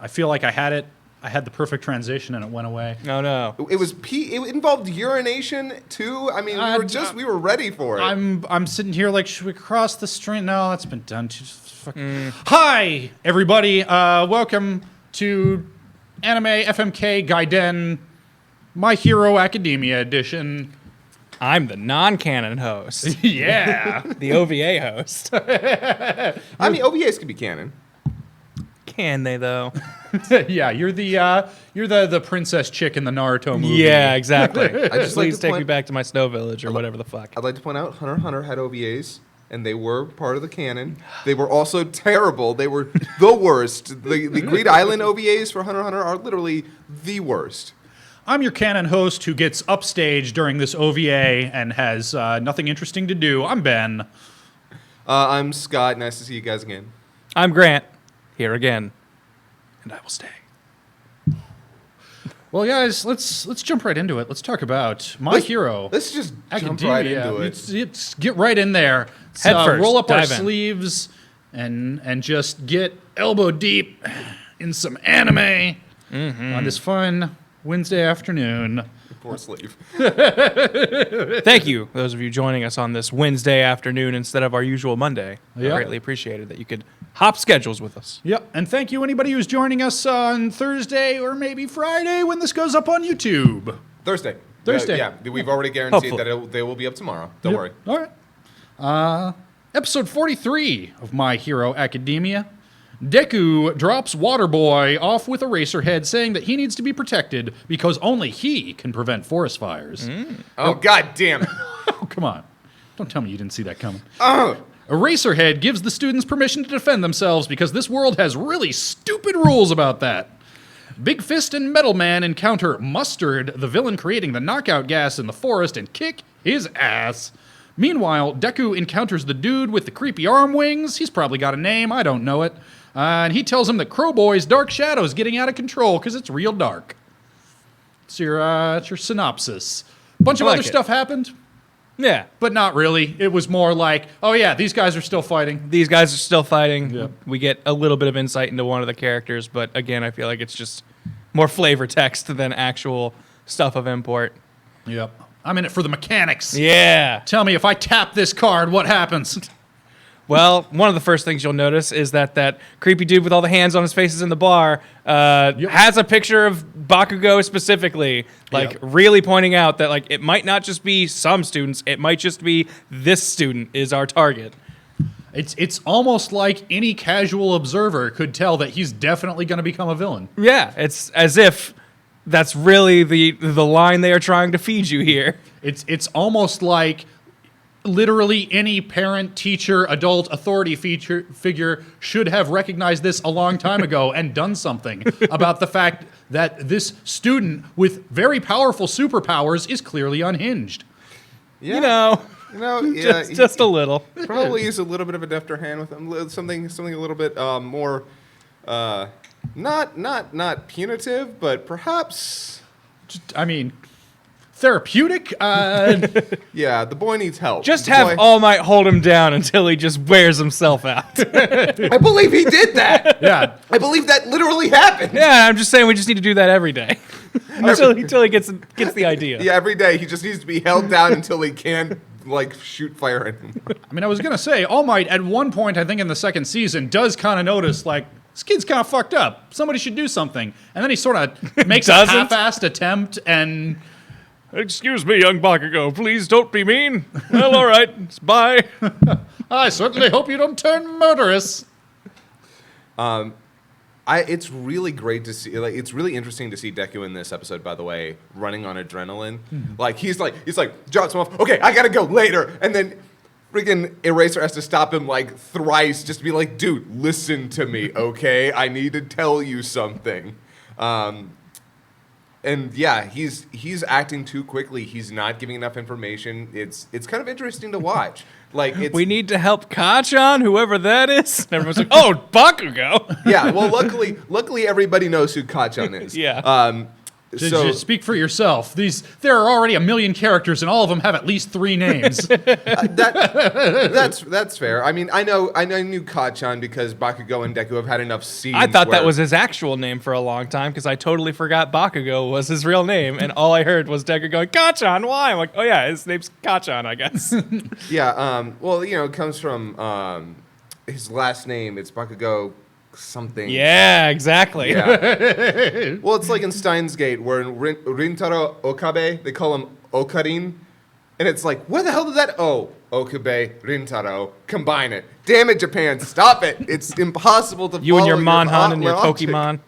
I feel like I had it. I had the perfect transition and it went away. Oh no! It involved urination too. I mean, we were ready for it. I'm sitting here like, should we cross the stream? No, that's been done. Hi, everybody. Welcome to Anime FMK Gaiden My Hero Academia edition. I'm the non-canon host. Yeah, the OVA host. I mean, OVAs can be canon. Can they though? Yeah, you're the princess chick in the Naruto movie. Yeah, exactly. Please take me back to my snow village or whatever the fuck. I'd like to point out Hunter x Hunter had OVAs, and they were part of the canon. They were also terrible. They were the worst. The Greed Island OVAs for Hunter x Hunter are literally the worst. I'm your canon host who gets upstage during this OVA and has nothing interesting to do. I'm Ben. I'm Scott. Nice to see you guys again. I'm Grant. Here again. And I will stay. Well, guys, let's jump right into it. Let's talk about My Hero. Let's just Academia. jump right into it. Let's get right in there. Head first. Roll up our Dive in. sleeves and just get elbow deep in some anime on this fun Wednesday afternoon. Poor sleeve. Thank you, those of you joining us on this Wednesday afternoon instead of our usual Monday. Yeah. Greatly appreciated that you could hop schedules with us. Yep, and thank you anybody who's joining us on Thursday or maybe Friday when this goes up on YouTube. Thursday. Thursday. We've already guaranteed Hopefully. that they will be up tomorrow. Don't worry. All right. Episode 43 of My Hero Academia. Deku drops Waterboy off with Eraserhead saying that he needs to be protected because only he can prevent forest fires. Oh, god damn it. Oh, come on. Don't tell me you didn't see that coming. Oh. Eraserhead gives the students permission to defend themselves because this world has really stupid rules about that. Big Fist and Metal Man encounter Mustard, the villain creating the knockout gas in the forest, and kick his ass. Meanwhile, Deku encounters the dude with the creepy arm wings. He's probably got a name, I don't know it. And he tells him that Crowboy's Dark Shadow is getting out of control because it's real dark. It's your synopsis. Bunch of other stuff happened, Yeah. but not really. It was more like, oh yeah, these guys are still fighting. These guys are still fighting. Yep. We get a little bit of insight into one of the characters, but again, I feel like it's just more flavor text than actual stuff of import. Yep. I'm in it for the mechanics. Yeah. Tell me, if I tap this card, what happens? Well, one of the first things you'll notice is that creepy dude with all the hands on his faces in the bar has a picture of Bakugo specifically, really pointing out that it might not just be some students, it might just be this student is our target. It's almost like any casual observer could tell that he's definitely going to become a villain. Yeah, it's as if that's really the line they are trying to feed you here. It's almost like literally any parent, teacher, adult, authority figure should have recognized this a long time ago and done something about the fact that this student with very powerful superpowers is clearly unhinged. Yeah. Yeah, just a little. Probably use a little bit of a defter hand with them. Something a little bit more, not punitive, but perhaps. Therapeutic? Yeah, the boy needs help. Just have All Might hold him down until he just wears himself out. I believe he did that. Yeah. I believe that literally happened. Yeah, I'm just saying we just need to do that every day. until he gets the idea. Yeah, every day he just needs to be held down until he can't shoot fire anymore. I was going to say, All Might, at one point, I think in the second season, does kind of notice, this kid's kind of fucked up. Somebody should do something. And then he sort of makes a half-assed attempt and... Excuse me, young Bakugo. Please don't be mean. Well, all right. Bye. I certainly hope you don't turn murderous. It's really great to see. It's really interesting to see Deku in this episode. By the way, running on adrenaline. Mm-hmm. He's drops him off. Okay, I gotta go later, and then freaking Eraser has to stop him thrice just to be like, dude, listen to me, okay? I need to tell you something. And yeah, he's acting too quickly. He's not giving enough information. It's kind of interesting to watch. We need to help Kachan, whoever that is. And everyone's like, oh, Bakugo. Yeah, well, luckily everybody knows who Kachan is. Yeah. Just speak for yourself. There are already a million characters, and all of them have at least 3 names. That's fair. I mean, I knew Kachan because Bakugo and Deku have had enough scenes. I thought that was his actual name for a long time because I totally forgot Bakugo was his real name, and all I heard was Deku going, Kachan, why? I'm like, oh yeah, his name's Kachan, I guess. Yeah, well, it comes from his last name. It's Bakugo something. Yeah, exactly. Yeah. Well, it's like in Steins Gate, where in Rintaro Okabe, they call him Okarin. And it's like, where the hell did that Okabe, Rintaro, combine it? Damn it, Japan, stop it. It's impossible to You and your follow Monhan and your logic. Pokemon.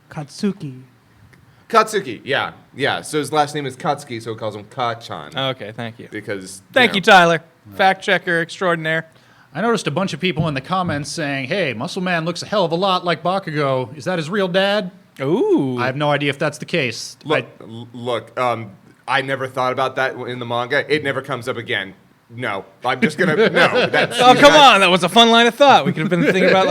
Katsuki, yeah. So his last name is Katsuki, so he calls him Kachan. Okay, thank you. Because, Thank you, Tyler. Fact checker extraordinaire. I noticed a bunch of people in the comments saying, hey, Muscle Man looks a hell of a lot like Bakugo. Is that his real dad? Ooh. I have no idea if that's the case. Look, I never thought about that in the manga. It never comes up again. No, I'm just gonna no. Oh, come on! That was a fun line of thought. We could have been thinking about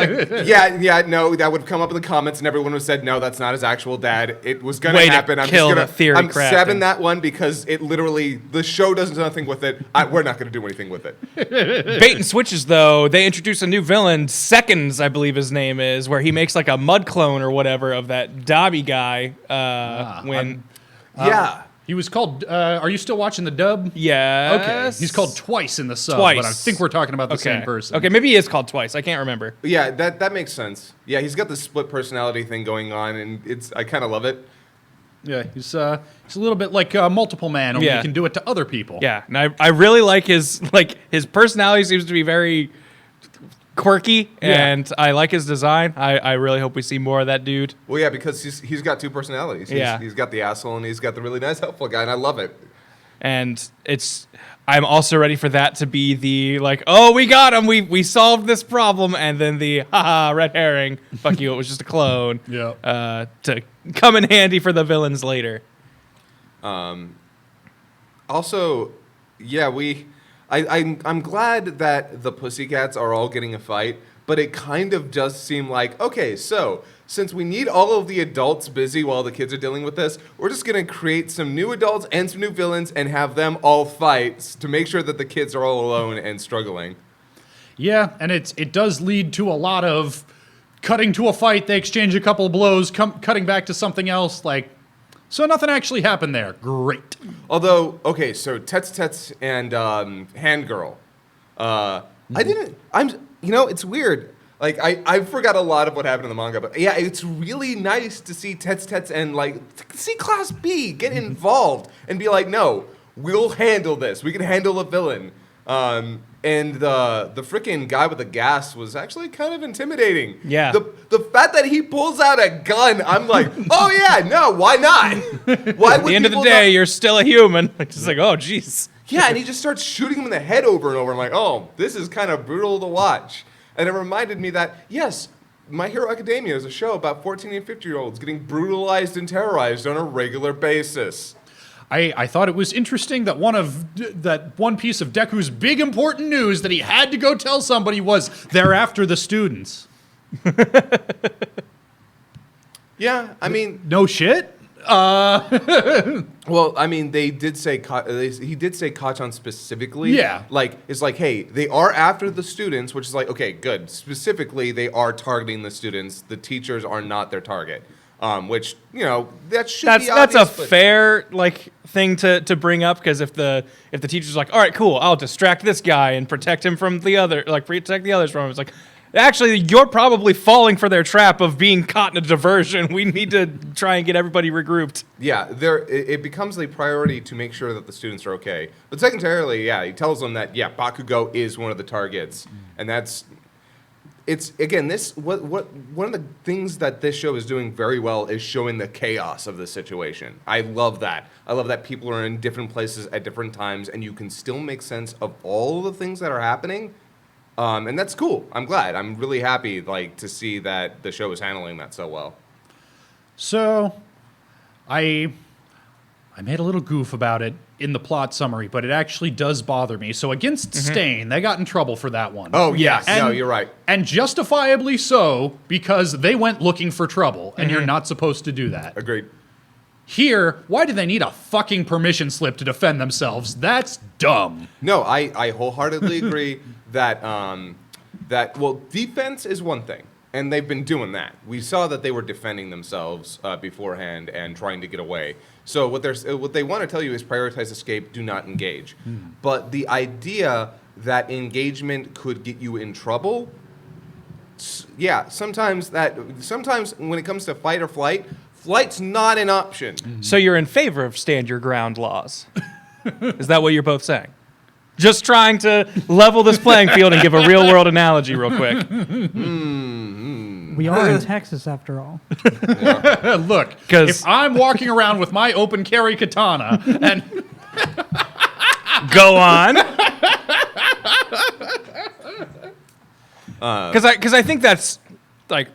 no. That would come up in the comments, and everyone would have said, "No, that's not his actual dad." It was gonna Way to happen. kill the theory I'm crafting. seven that one because it literally the show does nothing with it. We're not gonna do anything with it. Bait and switches, though, they introduced a new villain, Seconds, I believe his name is, where he makes like a mud clone or whatever of that Dobby guy. Yeah. He was called, are you still watching the dub? Yes. Okay. He's called Twice in the sub, Twice. but I think we're talking about the same person. Okay, maybe he is called Twice. I can't remember. Yeah, that makes sense. Yeah, he's got the split personality thing going on, and I kind of love it. Yeah, he's a little bit like Multiple Man, only he can do it to other people. Yeah, and I really like his personality seems to be very quirky, and I like his design. I really hope we see more of that dude. Well, yeah, because he's got 2 personalities. He's got the asshole and he's got the really nice, helpful guy, and I love it. And I'm also ready for that to be the like, oh, we got him, we solved this problem, and then the haha red herring, fuck you, it was just a clone. Yeah. To come in handy for the villains later. Also, yeah, I'm glad that the Pussycats are all getting a fight, but it kind of does seem like, okay, so since we need all of the adults busy while the kids are dealing with this, we're just going to create some new adults and some new villains and have them all fight to make sure that the kids are all alone and struggling. Yeah, and it does lead to a lot of cutting to a fight, they exchange a couple of blows, cutting back to something else, like, so nothing actually happened there. Great. Although, okay, so Tets and Handgirl. It's weird. Like, I forgot a lot of what happened in the manga, but yeah, it's really nice to see Tets and, like, see Class B get involved and be like, no, we'll handle this. We can handle a villain. And the frickin' guy with the gas was actually kind of intimidating. Yeah. The fact that he pulls out a gun, I'm like, oh yeah, no, why not? Why At the end of the day, you're still a human. It's just like, oh, jeez. Yeah, and he just starts shooting him in the head over and over. I'm like, oh, this is kind of brutal to watch. And it reminded me that, yes, My Hero Academia is a show about 14 and 15-year-olds getting brutalized and terrorized on a regular basis. I thought it was interesting that one piece of Deku's big important news that he had to go tell somebody was they're after the students. Yeah, I mean, no shit. Well, I mean, they did say he did say Kachan specifically. Yeah, like it's like, hey, they are after the students, which is like, okay, good. Specifically, they are targeting the students. The teachers are not their target. Which, that should be obvious. That's a fair thing to bring up, because if the teacher's like, all right, cool, I'll distract this guy and protect him from the other, protect the others from him. It's like, actually, you're probably falling for their trap of being caught in a diversion. We need to try and get everybody regrouped. Yeah, it becomes a priority to make sure that the students are okay. But secondarily, yeah, he tells them that, yeah, Bakugo is one of the targets, and that's. It's again one of the things that this show is doing very well is showing the chaos of the situation. I love that. I love that people are in different places at different times, and you can still make sense of all the things that are happening. And that's cool. I'm glad. I'm really happy to see that the show is handling that so well. So, I made a little goof about it in the plot summary, but it actually does bother me. So against Stain, they got in trouble for that one. Oh, yes. No, you're right. And justifiably so, because they went looking for trouble, and you're not supposed to do that. Agreed. Here, why do they need a fucking permission slip to defend themselves? That's dumb. No, I wholeheartedly agree that defense is one thing, and they've been doing that. We saw that they were defending themselves beforehand and trying to get away. So what they want to tell you is prioritize escape, do not engage. But the idea that engagement could get you in trouble, yeah, sometimes when it comes to fight or flight, flight's not an option. So you're in favor of stand your ground laws? Is that what you're both saying? Just trying to level this playing field and give a real world analogy real quick. We are in Texas after all. Look, if I'm walking around with my open carry katana and go on. Because I think that's like,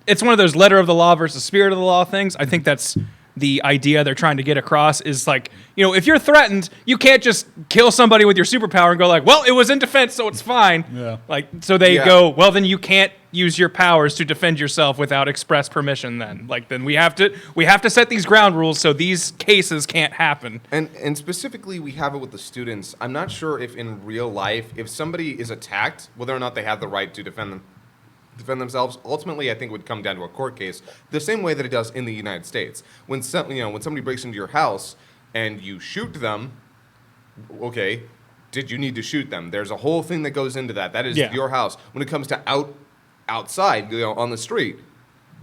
it's one of those letter of the law versus spirit of the law things. I think that's the idea they're trying to get across is like, if you're threatened, you can't just kill somebody with your superpower and go like, well, it was in defense, so it's fine. Yeah. Like, so they go, well, then you can't use your powers to defend yourself without express permission then. Like, then we have to set these ground rules so these cases can't happen. And specifically, we have it with the students. I'm not sure if in real life, if somebody is attacked, whether or not they have the right to defend themselves. Ultimately, I think it would come down to a court case, the same way that it does in the United States. When somebody breaks into your house and you shoot them, okay, did you need to shoot them? There's a whole thing that goes into that. That is your house. When it comes to outside, on the street,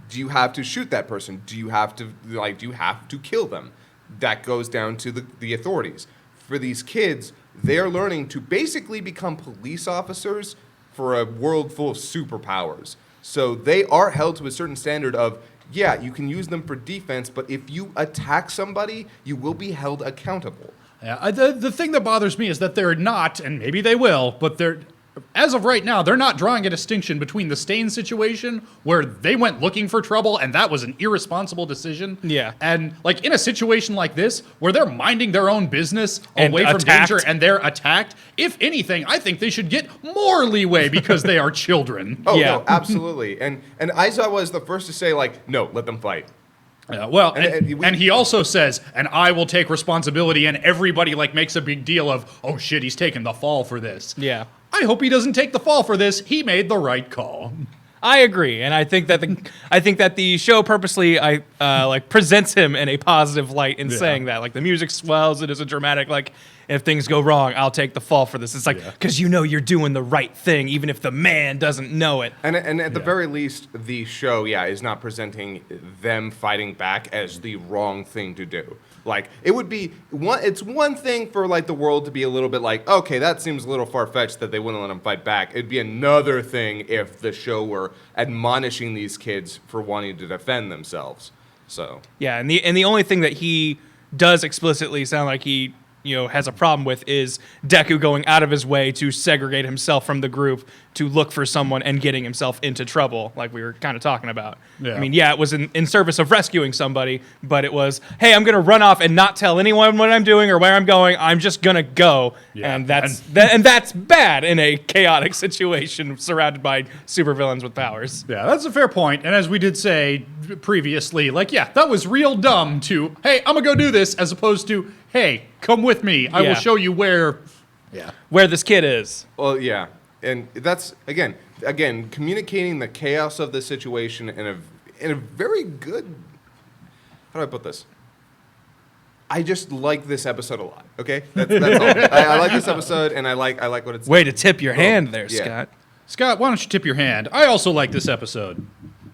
do you have to shoot that person? Do you have to kill them? That goes down to the authorities. For these kids, they're learning to basically become police officers for a world full of superpowers. So they are held to a certain standard of, yeah, you can use them for defense, but if you attack somebody, you will be held accountable. Yeah, the thing that bothers me is that they're not, and maybe they will, but as of right now, they're not drawing a distinction between the Stain situation, where they went looking for trouble, and that was an irresponsible decision. Yeah. And, like, in a situation like this, where they're minding their own business And away from attacked. danger, and they're attacked, if anything, I think they should get more leeway because they are children. Oh, Yeah. no, absolutely. And Aizawa is the first to say, like, no, let them fight. Well, and he also says, and I will take responsibility, and everybody, like, makes a big deal of, oh, shit, he's taking the fall for this. Yeah. I hope he doesn't take the fall for this. He made the right call. I agree, and I think that the show purposely presents him in a positive light in saying that. Like, the music swells, it is a dramatic, like, if things go wrong, I'll take the fall for this. It's like, because you're doing the right thing, even if the man doesn't know it. And at the very least, the show, is not presenting them fighting back as the wrong thing to do. Like, it's one thing for, like, the world to be a little bit like, okay, that seems a little far-fetched that they wouldn't let them fight back. It'd be another thing if the show were admonishing these kids for wanting to defend themselves. So. Yeah, and the only thing that he does explicitly sound like he has a problem with is Deku going out of his way to segregate himself from the group to look for someone and getting himself into trouble, like we were kind of talking about. Yeah. I mean, it was in service of rescuing somebody, but it was, hey, I'm going to run off and not tell anyone what I'm doing or where I'm going. I'm just going to go. Yeah. And that's bad in a chaotic situation surrounded by supervillains with powers. Yeah, that's a fair point. And as we did say previously, like, that was real dumb to, hey, I'm going to go do this, as opposed to, hey, come with me. I will show you where this kid is. Well, yeah. And that's, again, communicating the chaos of the situation in a very good, how do I put this? I just like this episode a lot, okay? That's all. I like this episode, and I like what it's Way to tip your hand there, Scott. Scott, why don't you tip your hand? I also like this episode.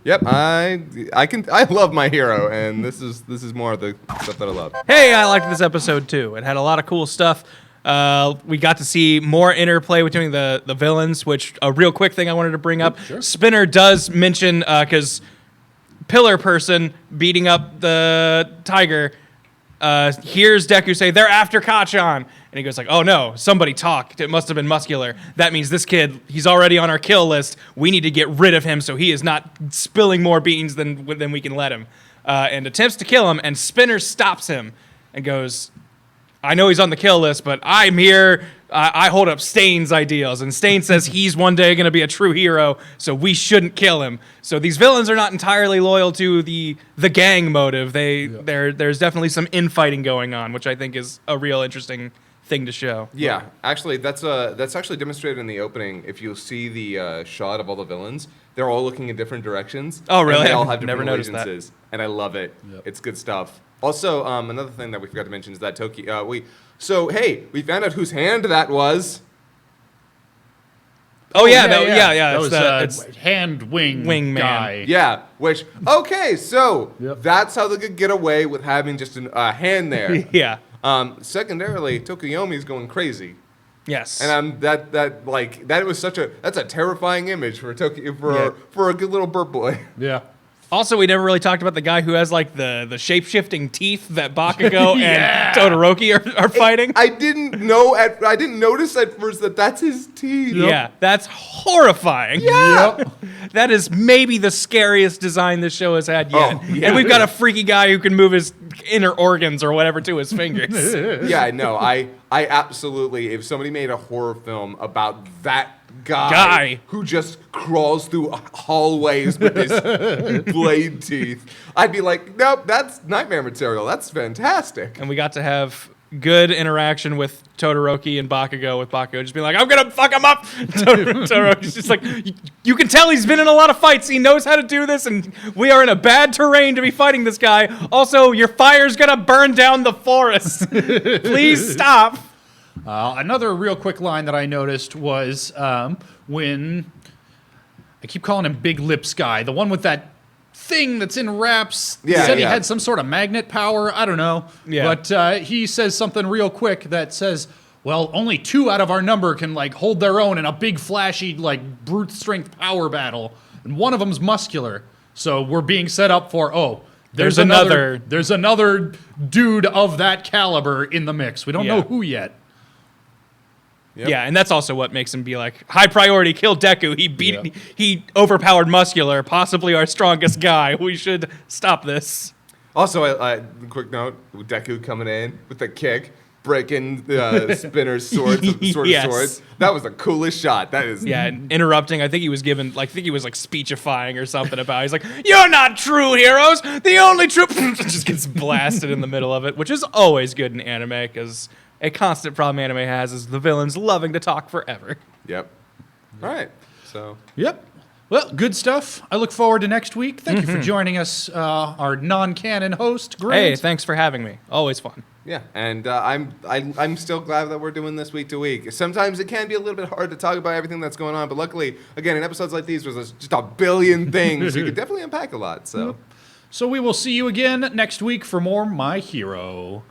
Yep, I love my hero, and this is more of the stuff that I love. Hey, I liked this episode too. It had a lot of cool stuff. We got to see more interplay between the villains, which a real quick thing I wanted to bring up. Sure. Spinner does mention, because Pillar Person beating up the tiger hears Deku say, they're after Kachan. And he goes like, oh no, somebody talked. It must have been Muscular. That means this kid, he's already on our kill list. We need to get rid of him so he is not spilling more beans than we can let him. And attempts to kill him, and Spinner stops him and goes, I know he's on the kill list, but I'm here I hold up Stain's ideals, and Stain says he's one day going to be a true hero, so we shouldn't kill him. So these villains are not entirely loyal to the gang motive. There's definitely some infighting going on, which I think is a real interesting thing to show. Yeah, actually, that's actually demonstrated in the opening. If you see the shot of all the villains, they're all looking in different directions. Oh, really? And they all I've have never different noticed that. allegiances, and I love it. Yep. It's good stuff. Also, another thing that we forgot to mention is that we found out whose hand that was. Oh yeah, That it's was hand wing Wingman. guy. Yeah, so Yep. that's how they could get away with having just a hand there. yeah. Secondarily, Tokuyomi's going crazy. Yes. And that's a terrifying image for for a good little burp boy. Yeah. Also, we never really talked about the guy who has like the shape-shifting teeth that Bakugo Yeah. and Todoroki are fighting. I didn't notice at first that that's his teeth. Yeah, that's horrifying. Yep. That is maybe the scariest design this show has had yet. Oh, yeah. And we've got a freaky guy who can move his inner organs or whatever to his fingers. Yeah, no, I absolutely, if somebody made a horror film about that guy who just crawls through hallways with his blade teeth, I'd be like, nope, that's nightmare material. That's fantastic. And we got to have good interaction with Todoroki and Bakugo, with Bakugo just being like, I'm gonna fuck him up. Todoroki's just like, you can tell he's been in a lot of fights. He knows how to do this, and we are in a bad terrain to be fighting this guy. Also, your fire's gonna burn down the forest. Please stop. Another real quick line that I noticed was when I keep calling him Big Lips Guy, the one with that thing that's in wraps. Yeah, said he yeah. had some sort of magnet power. I don't know. Yeah. But he says something real quick that says, well, only 2 out of our number can like hold their own in a big flashy like brute strength power battle, and one of them's muscular. So we're being set up for there's another dude of that caliber in the mix. We don't know who yet. Yep. Yeah, and that's also what makes him be like, high priority, kill Deku. He overpowered muscular, possibly our strongest guy. We should stop this. Also, quick note, Deku coming in with the kick, breaking Spinner's swords, sword Yes. of swords. That was the coolest shot. That is. Yeah, and interrupting. I think he was speechifying or something about. He's like, "You're not true heroes. The only true." Just gets blasted in the middle of it, which is always good in anime because a constant problem anime has is the villains loving to talk forever. Yep. All right. So. Yep. Well, good stuff. I look forward to next week. Thank you for joining us, our non-canon host, Grant. Hey, thanks for having me. Always fun. Yeah, and I'm still glad that we're doing this week to week. Sometimes it can be a little bit hard to talk about everything that's going on, but luckily, again, in episodes like these, there's just a billion things. You could definitely unpack a lot. So. So we will see you again next week for more My Hero.